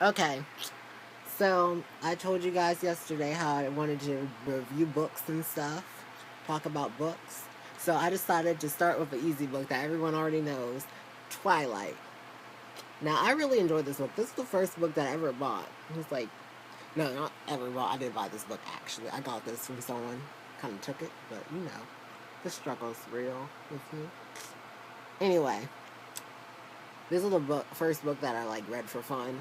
Okay, so I told you guys yesterday how I wanted to review books and stuff, talk about books. So I decided to start with an easy book that everyone already knows, Twilight. Now I really enjoyed this book. This is the first book that I ever bought. It was like, no, not ever bought. I didn't buy this book actually. I got this from someone. Kind of took it, but the struggle's real with me. Anyway, this is the first book that I like read for fun.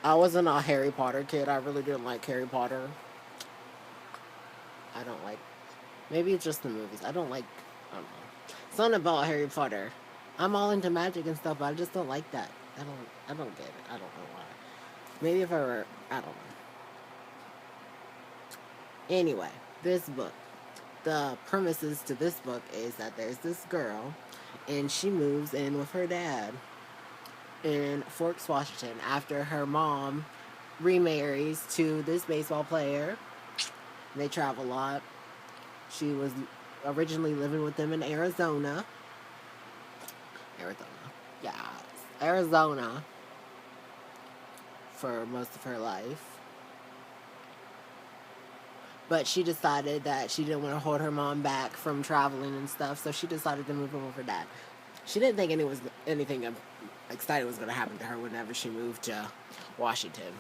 I wasn't a Harry Potter kid. I really didn't like Harry Potter. I don't like. Maybe it's just the movies. I don't like. I don't know. Something about Harry Potter. I'm all into magic and stuff, but I just don't like that. I don't. I don't get it. I don't know why. Maybe if I were. I don't know. Anyway, this book. The premises to this book is that there's this girl, and she moves in with her dad in Forks, Washington, after her mom remarries to this baseball player. They travel a lot. She was originally living with them in Arizona. Arizona. Yeah. Arizona for most of her life. But she decided that she didn't want to hold her mom back from traveling and stuff, so she decided to move in with her dad. She didn't think anything exciting was going to happen to her whenever she moved to Washington.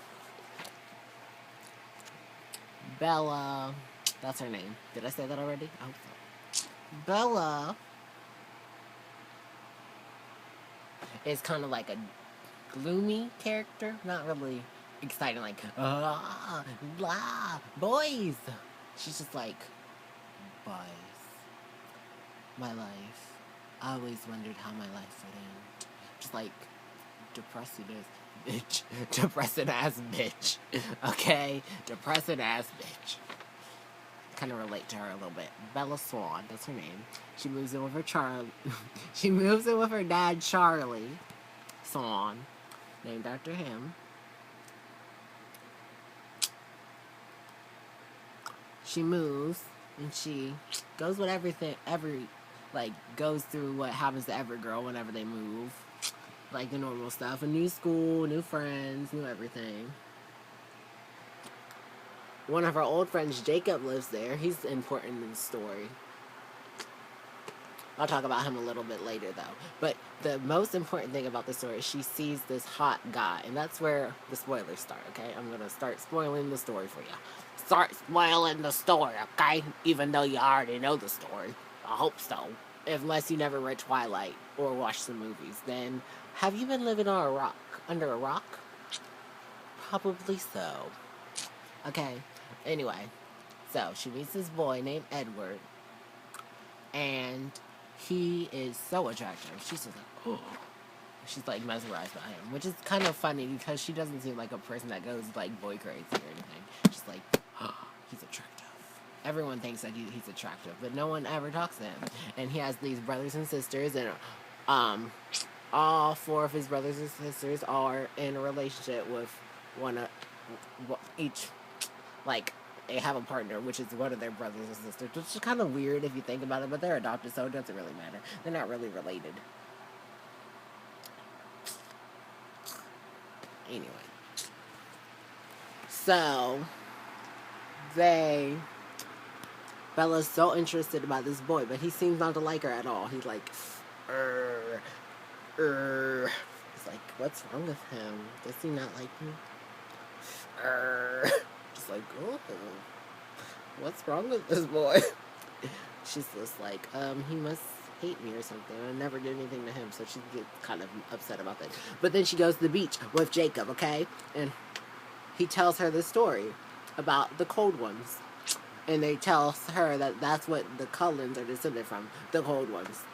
Bella, that's her name. Did I say that already? I hope so. Bella is kind of like a gloomy character, not really exciting, like, blah, boys. She's just like, boys, my life. I always wondered how my life would end. Just like, depressing as bitch. Depressing ass bitch. Okay? Depressing ass bitch. Kind of relate to her a little bit. Bella Swan, that's her name. She moves in with her she moves in with her dad, Charlie Swan, named after him. She moves and she goes with goes through what happens to every girl whenever they move. Like the normal stuff. A new school, new friends, new everything. One of her old friends, Jacob, lives there. He's important in the story. I'll talk about him a little bit later, though. But the most important thing about the story is she sees this hot guy, and that's where the spoilers start, okay? I'm going to start spoiling the story for you. Start spoiling the story, okay? Even though you already know the story. I hope so. Unless you never read Twilight or watched the movies. Then, have you been living on a rock? Under a rock? Probably so. Okay. Anyway, so she meets this boy named Edward, and he is so attractive. She's just like, oh. She's like mesmerized by him, which is kind of funny because she doesn't seem like a person that goes like boy crazy or anything. She's like, oh, he's attractive. Everyone thinks that he's attractive, but no one ever talks to him. And he has these brothers and sisters, and all four of his brothers and sisters are in a relationship with one of each. Like, they have a partner, which is one of their brothers and sisters, which is kind of weird if you think about it, but they're adopted, so it doesn't really matter. They're not really related. Anyway. So, Bella's so interested about this boy, but he seems not to like her at all. He's like, He's like, what's wrong with him? Does he not like me? Just like, oh, what's wrong with this boy? She's just like, he must hate me or something. I never did anything to him, so she gets kind of upset about that. But then she goes to the beach with Jacob, okay? And he tells her the story about the cold ones. And they tell her that that's what the Cullens are descended from. The cold ones.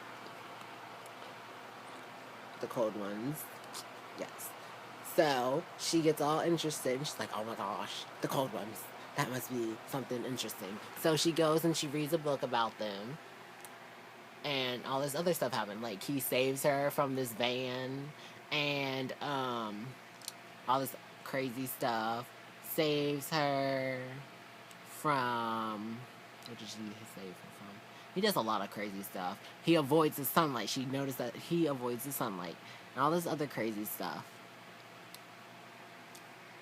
The cold ones. Yes. So she gets all interested and she's like, oh my gosh, the cold ones. That must be something interesting. So she goes and she reads a book about them. And all this other stuff happened. Like, he saves her from this van. And all this crazy stuff. Saves her from... What did he save her from? He does a lot of crazy stuff. He avoids the sunlight. She noticed that he avoids the sunlight. And all this other crazy stuff.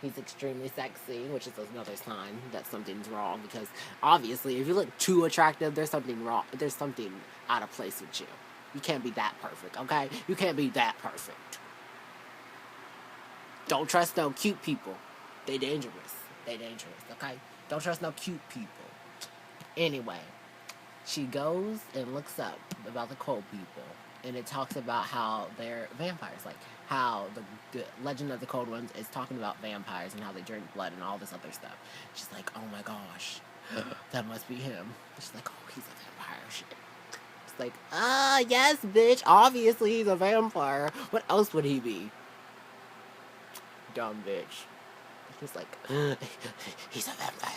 He's extremely sexy, which is another sign that something's wrong, because obviously if you look too attractive, there's something wrong. There's something out of place with you. You can't be that perfect, okay? You can't be that perfect. Don't trust no cute people. They dangerous. They dangerous, okay? Don't trust no cute people. Anyway, she goes and looks up about the cold people, and it talks about how they're vampires, like how the Legend of the Cold Ones is talking about vampires and how they drink blood and all this other stuff. She's like, oh my gosh, that must be him. She's like, oh, he's a vampire. Shit. It's like, yes, bitch, obviously he's a vampire. What else would he be? Dumb bitch. She's like, he's a vampire.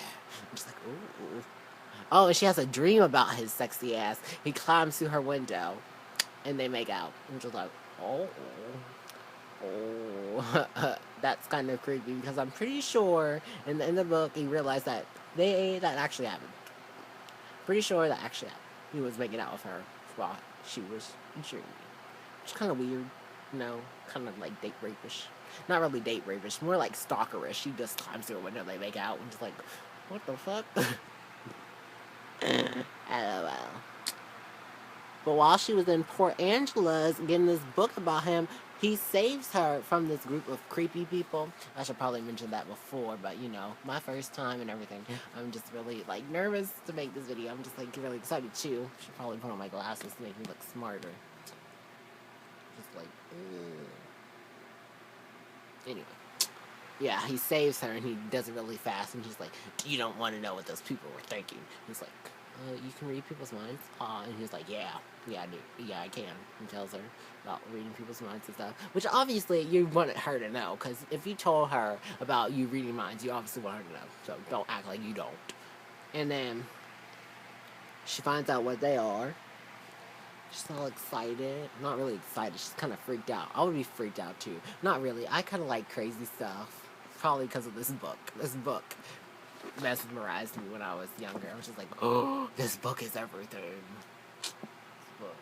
I'm just like, ooh. Oh, and she has a dream about his sexy ass. He climbs through her window, and they make out. And she's like, oh. That's kind of creepy, because I'm pretty sure in the book he realized that that actually happened. Pretty sure that actually happened. He was making out with her while she was in Germany. It's kind of weird, you know, kind of like date rapish. Not really date rapish, more like stalkerish. She just climbs through a window, they make out, and just like, what the fuck? LOL. But while she was in Port Angeles getting this book about him, he saves her from this group of creepy people. I should probably mention that before, but you know, my first time and everything. I'm just really like nervous to make this video. I'm just like really excited too. Should probably put on my glasses to make me look smarter. Just like, anyway. Yeah, he saves her and he does it really fast, and he's like, you don't want to know what those people were thinking. He's like, you can read people's minds? And he's like, yeah, I do. Yeah, I can. He tells her about reading people's minds and stuff. Which obviously you wanted her to know, because if you told her about you reading minds, you obviously want her to know. So don't act like you don't. And then she finds out what they are. She's all excited. Not really excited. She's kind of freaked out. I would be freaked out too. Not really. I kind of like crazy stuff. Probably because of this book. This book mesmerized me when I was younger. I was just like, oh, this book is everything. This book.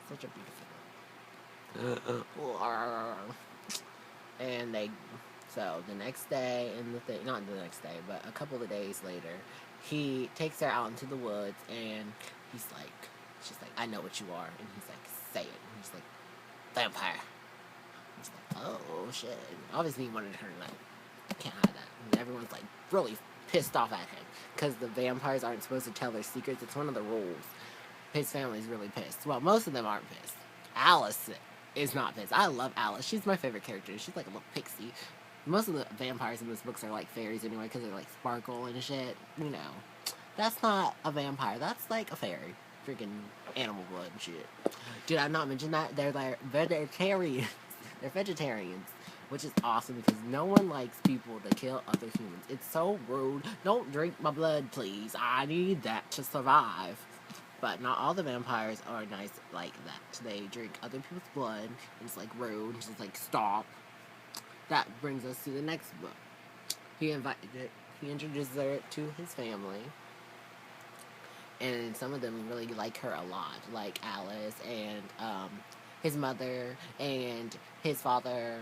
Such a beautiful book. And so the next day, not the next day, but a couple of days later, he takes her out into the woods, and she's like, I know what you are. And he's like, say it. And he's like, vampire. He's like, oh, shit. Obviously, he wanted her to know. I can't hide that. And everyone's, like, really pissed off at him, because the vampires aren't supposed to tell their secrets. It's one of the rules. His family's really pissed. Well, most of them aren't pissed. Alice is not pissed. I love Alice. She's my favorite character. She's like a little pixie. Most of the vampires in this books are like fairies anyway, because they like sparkle and shit. You know, that's not a vampire. That's like a fairy. Freaking animal blood and shit. Did I not mention that? They're like vegetarians. They're vegetarians, which is awesome, because no one likes people to kill other humans. It's so rude. Don't drink my blood, please. I need that to survive. But not all the vampires are nice like that. They drink other people's blood, and it's like rude. It's just like, stop. That brings us to the next book. He introduces her to his family, and some of them really like her a lot, like Alice and his mother and his father,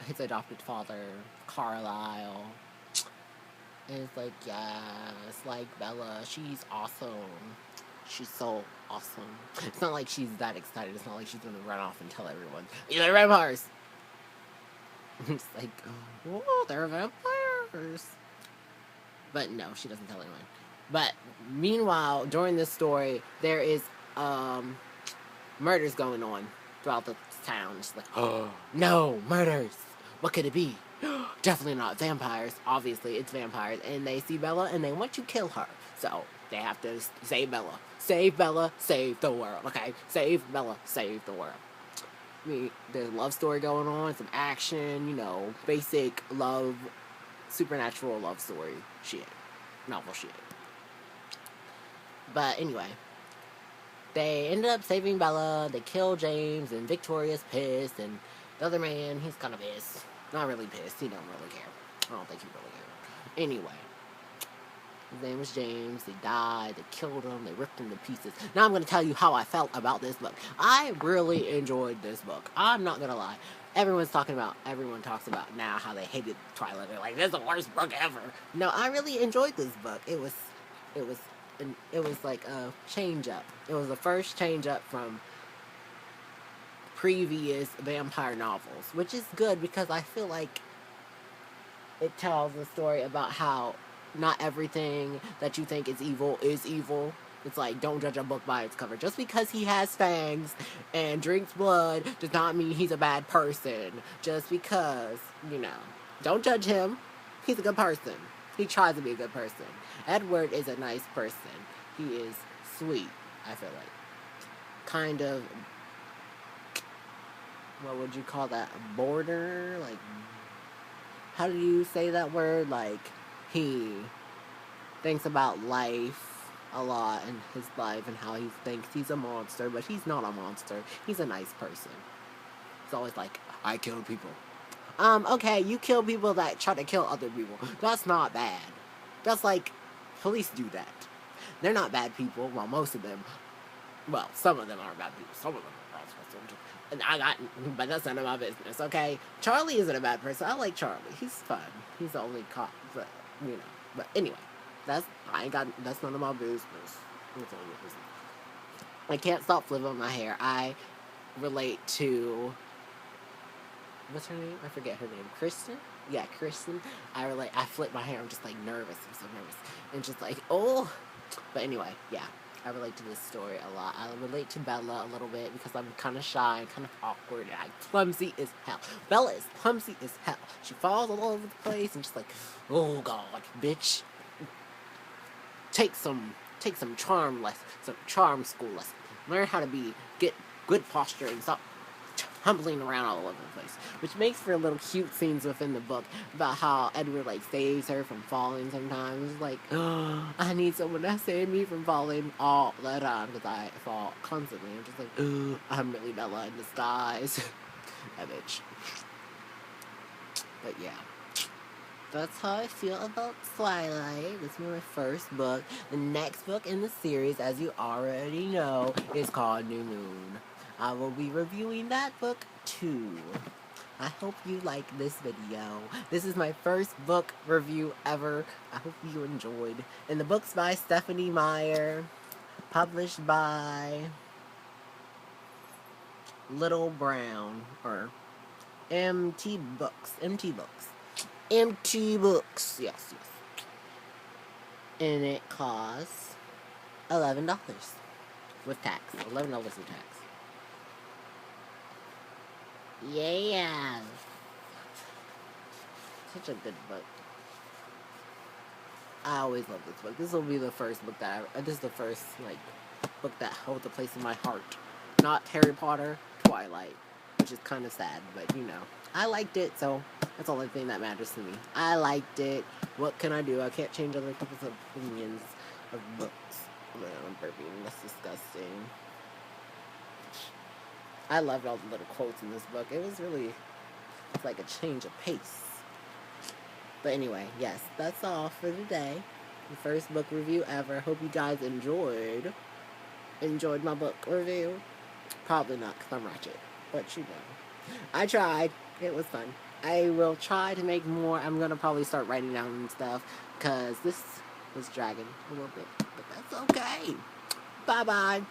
his adopted father, Carlisle. And it's like, yes, like Bella, she's awesome. She's so awesome. It's not like she's that excited. It's not like she's gonna run off and tell everyone, they're vampires. It's like, oh, they're vampires. But no, she doesn't tell anyone. But meanwhile, during this story, there is murders going on throughout the town. It's like, oh, no, murders. What could it be? Definitely not vampires. Obviously, it's vampires. And they see Bella, and they want to kill her. So they have to save Bella. Save Bella, save the world. Okay? Save Bella, save the world. I mean, there's a love story going on, some action, you know, basic love, supernatural love story shit. Novel shit. But anyway, they ended up saving Bella. They kill James, and Victoria's pissed, and the other man, he's kind of pissed. Not really pissed. He don't really care. I don't think he really cared. Anyway, his name was James. They died. They killed him. They ripped him to pieces. Now I'm going to tell you how I felt about this book. I really enjoyed this book. I'm not going to lie. everyone talks about now how they hated Twilight. They're like, this is the worst book ever. No, I really enjoyed this book. It was like a change up. It was the first change up from previous vampire novels, which is good because I feel like it tells a story about how not everything that you think is evil is evil. It's like, don't judge a book by its cover. Just because he has fangs and drinks blood does not mean he's a bad person. Just because, don't judge him. He's a good person. He tries to be a good person. Edward is a nice person. He is sweet, I feel like. Kind of, what would you call that? Border? Like, how do you say that word? Like, he thinks about life a lot in his life and how he thinks he's a monster, but he's not a monster. He's a nice person. It's always like, I killed people. Okay, you kill people that try to kill other people. That's not bad. That's like, police do that. They're not bad people. Well, most of them. Well, some of them are bad people. Some of them are and but that's none of my business, okay? Charlie isn't a bad person. I like Charlie. He's fun. He's the only cop, but, But anyway, that's none of my business. I can't stop flipping my hair. I relate to, what's her name? I forget her name. Kristen? Yeah, Kristen. I flip my hair. I'm just like nervous. I'm so nervous. And just like, oh. But anyway, yeah. I relate to this story a lot. I relate to Bella a little bit because I'm kind of shy and kind of awkward and I'm clumsy as hell. Bella is clumsy as hell. She falls all over the place and just like, oh God, bitch. Take some charm lessons, some charm school lessons. Learn how to get good posture and stop tumbling around all over the place, which makes for little cute scenes within the book about how Edward like saves her from falling sometimes. It's like, oh, I need someone to save me from falling all the time because I fall constantly. I'm just like, oh, I'm really Bella in disguise. That bitch. But yeah, that's how I feel about Twilight. This is my first book. The next book in the series, as you already know, is called New Moon. I will be reviewing that book too. I hope you like this video. This is my first book review ever. I hope you enjoyed. And the book's by Stephenie Meyer. Published by Little Brown. Or MT Books. MT Books. MT Books. Yes. And it costs $11 with tax. $11 with tax. Yeah. Such a good book. I always love this book. This will be the first book this is the first, book that holds a place in my heart. Not Harry Potter, Twilight. Which is kind of sad, but, I liked it, so that's the only thing that matters to me. I liked it. What can I do? I can't change other people's opinions of books. Oh, man, I'm burping. That's disgusting. I loved all the little quotes in this book. It's like a change of pace. But anyway, yes, that's all for today. The first book review ever. Hope you guys enjoyed my book review. Probably not, because I'm ratchet. But I tried. It was fun. I will try to make more. I'm going to probably start writing down and stuff, because this was dragging a little bit. But that's okay. Bye-bye.